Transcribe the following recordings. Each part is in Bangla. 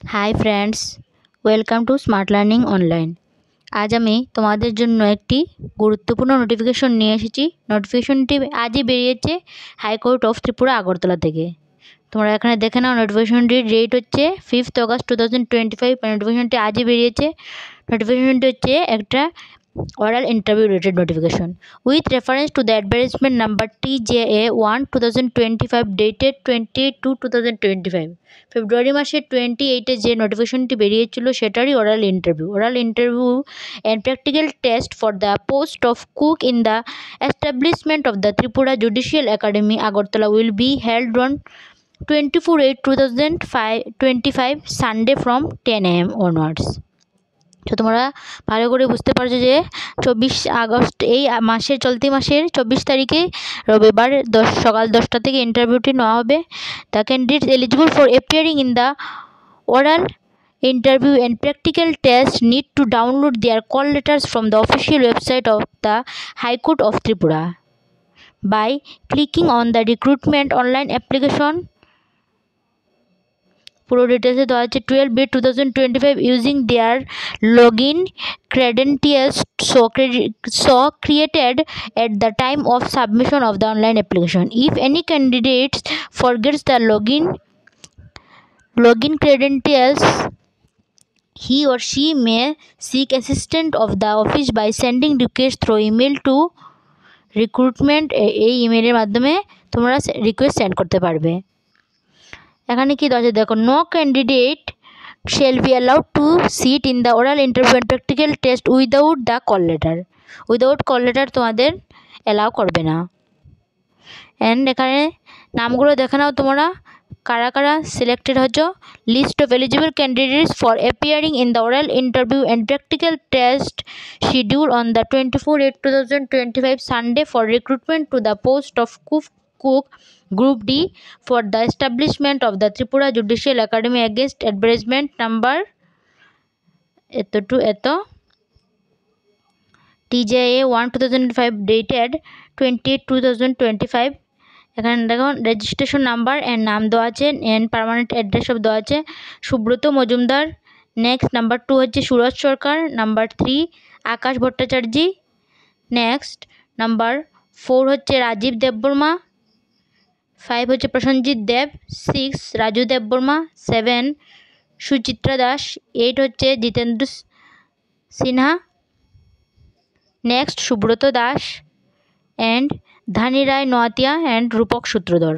Hi friends, welcome to smart learning online. আজ আমি তোমাদের জন্য একটি গুরুত্বপূর্ণ নোটিফিকেশন নিয়ে এসেছি। নোটিফিকেশনটি আজই বেরিয়েছে হাইকোর্ট অফ ত্রিপুরা আগরতলা থেকে। তোমরা এখানে দেখে নাও, নোটিফিকেশনটির ডেট হচ্ছে 5th August 2025। নোটিফিকেশনটি আজই বেরিয়েছে। নোটিফিকেশনটি হচ্ছে একটা oral interview related notification with reference to the advertisement number TJA 1 2025 dated 28/2/2025 ফেব্রুয়ারি মাসের 28-এ যে নোটিফিকেশনটি বেরিয়েছিল সেটারই oral interview and practical test for the post of cook in the establishment of the Tripura judicial academy Agartala will be held on 24/8/2025 Sunday from 10 AM onwards। তো তোমরা ভালো করে বুঝতে পারছো যে 24 আগস্ট এই মাসের চলতি মাসের 24 তারিখে রবিবার সকাল 10টা থেকে ইন্টারভিউটি নেওয়া হবে। The candidates eligible for appearing in the oral interview and practical test need to download their call letters from the official website of the High Court of Tripura by clicking on the recruitment online application। পুরো ডিটেলসে দেওয়া আছে 12/8/2025 using their login credentials so created at the time of submission of the online application. If any candidate forgets the login credentials, he or she may seek assistance of the office by sending request through email to recruitment। এই ইমেলের মাধ্যমে তোমরা রিকোয়েস্ট সেন্ড করতে পারবে। এখানে কি দেওয়া আছে দেখো, no candidate shall be allowed to sit in the oral interview and practical test without the call letter। Without call letter তোমাদের অ্যালাউ করবে না। অ্যান্ড এখানে নামগুলো দেখে নাও তোমরা কারা কারা সিলেক্টেড হচ্ছ। List of eligible candidates for appearing in the oral interview and practical test schedule on the 24/8/2025 Sunday for recruitment to the post of cook Group D for the establishment of the Tripura Judicial Academy against advertisement number TJA 1 2005 dated 28/2025। এখানে দেখো রেজিস্ট্রেশন নাম্বার অ্যান্ড নাম দেওয়া আছে অ্যান্ড পার্মানেন্ট অ্যাড্রেস সব দেওয়া আছে। সুব্রত মজুমদার। নেক্সট নাম্বার 2 হচ্ছে সুরজ সরকার। নাম্বার 3 আকাশ ভট্টাচার্য। নেক্সট নাম্বার 4 হচ্ছে রাজীব দেববর্মা। 5 হচ্ছে প্রসেনজিৎ দেব। 6 রাজু দেববর্মা। 7 সুচিত্রা দাস। 8 হচ্ছে Jitendra Sinha. Next Subrata Das and Dhani Roy Noatia and Rupak Sutradhar.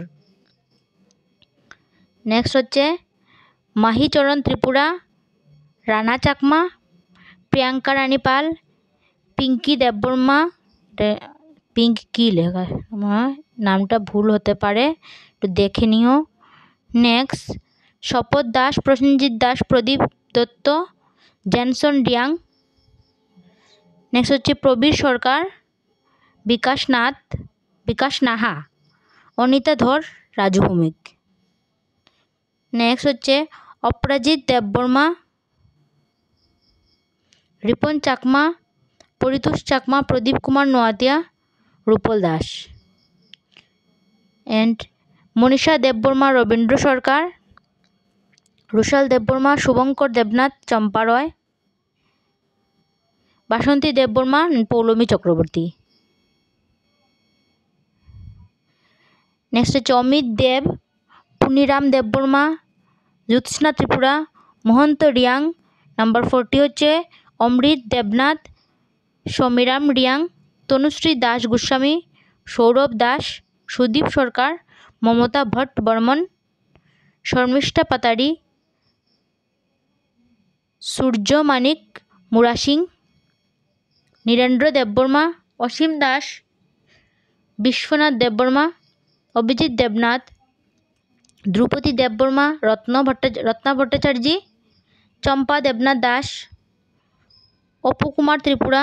Next হচ্ছে মাহিচরণ ত্রিপুরা, রানা চাকমা, প্রিয়াঙ্কা রানী পাল, পিঙ্কি দেববর্মা। পিঙ্ক কি লেখা, আমার নামটা ভুল হতে পারে, একটু দেখে নিও। নেক্সট শপথ দাস, প্রসেনজিৎ দাস, প্রদীপ দত্ত, জেনসন ডিয়াং। নেক্সট হচ্ছে প্রবীর সরকার, বিকাশ নাহা, অনিতা ধর, রাজু ভৌমিক। নেক্সট হচ্ছে অপরাজিৎ দেববর্মা, রিপন চাকমা, পরিতোষ চাকমা, প্রদীপ কুমার নোয়াতিয়া, রূপল দাস। অ্যান্ড মনীষা দেববর্মা, রবীন্দ্র সরকার, রুশাল দেববর্মা, শুভঙ্কর দেবনাথ, চম্পা রয়, বাসন্তী দেববর্মা, পৌলমী চক্রবর্তী। নেক্সট হচ্ছে অমিত দেব, পুনিরাম দেববর্মা, জ্যোৎস্না ত্রিপুরা, মহন্ত রিয়াং। নাম্বার 40 হচ্ছে অমৃত দেবনাথ, সমীরাম রিয়াং, তনুশ্রী দাস গোস্বামী, সৌরভ দাস, সুদীপ সরকার, মমতা ভট্ট বর্মন, শর্মিষ্ঠা পাতারি, সূর্য মানিক মুরাসিং, নীরেন্দ্র দেববর্মা, অসীম দাস, বিশ্বনাথ দেববর্মা, অভিজিৎ দেবনাথ, ধ্রুপদী দেববর্মা, রত্না ভট্টাচার্য, চম্পা দেবনাথ দাস, অপু কুমার ত্রিপুরা,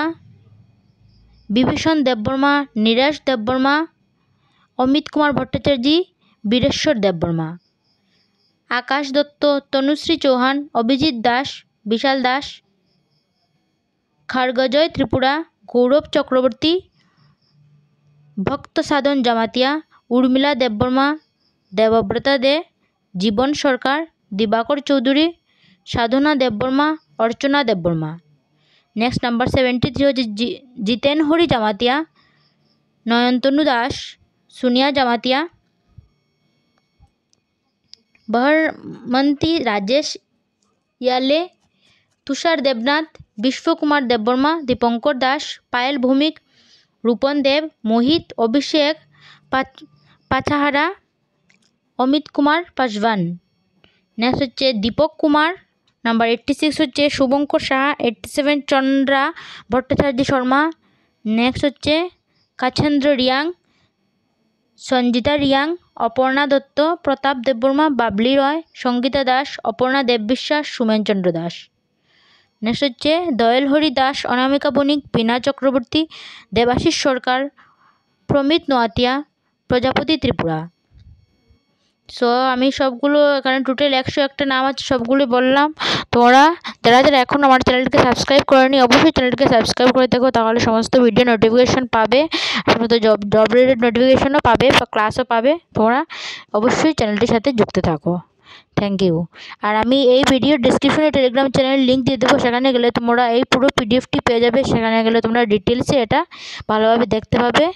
বিভীষণ দেববর্মা, নীরাজ দেববর্মা, অমিত কুমার ভট্টাচার্য, বীরেশ্বর দেববর্মা, আকাশ দত্ত, তনুশ্রী চৌহান, অভিজিৎ দাস, বিশাল দাস, খারগজয় ত্রিপুরা, গৌরব চক্রবর্তী, ভক্ত সাধন জামাতিয়া, উর্মিলা দেববর্মা, দেবব্রতা দে, জীবন সরকার, দিবাকর চৌধুরী, সাধনা দেববর্মা, অর্চনা দেববর্মা। নেক্সট নাম্বার 73 হচ্ছে জিতেন হরি জামাতিয়া, নয়নতনু দাস, সোনিয়া জামাতিয়া, বহরমন্তী রাজেশ ইয়ালে, তুষার দেবনাথ, বিশ্বকুমার দেববর্মা, দীপঙ্কর দাস, পায়েল ভৌমিক, রূপন দেব, মোহিত, অভিষেক পাছাহারা, অমিত কুমার পাসওয়ান। নেক্সট হচ্ছে দীপক কুমার। নাম্বার 86 হচ্ছে শুভঙ্কর সাহা। 87 চন্দ্রা ভট্টাচার্য শর্মা। নেক্সট হচ্ছে কাছেন্দ্র রিয়াং, সঞ্জিতা রিয়াং, অপর্ণা দত্ত, প্রতাপ দেববর্মা, বাবলি রয়, সঙ্গীতা দাস, অপর্ণা দেববিশ্বাস, সুমেন চন্দ্র দাস। নেক্সট হচ্ছে দয়াল হরি দাস, অনামিকা বণিক, বীণা চক্রবর্তী, দেবাশিস সরকার, প্রমিত নোয়াতিয়া, প্রজাপতি ত্রিপুরা। সো আমি সবগুলো এখানে টোটাল 101টা নাম আছে, সবগুলো বললাম। তোমরা যারা যারা এখন আমার চ্যানেলটিকে সাবস্ক্রাইব করেনি অবশ্যই চ্যানেলটিকে সাবস্ক্রাইব করে দেখো, তাহলে সমস্ত ভিডিও নোটিফিকেশন পাবে, সমস্ত জব রিলেটেড নোটিফিকেশনও পাবে বা ক্লাসও পাবে। তোমরা অবশ্যই চ্যানেলটির সাথে যুক্ত থাকো। Thank you. আর আমি এই ভিডিও ডিসক্রিপশনে টেলিগ্রাম চ্যানেলের লিঙ্ক দিয়ে দেবো, সেখানে গেলে তোমরা এই পুরো পিডিএফটি পেয়ে যাবে। সেখানে গেলে তোমরা ডিটেলসে এটা ভালোভাবে দেখতে পাবে।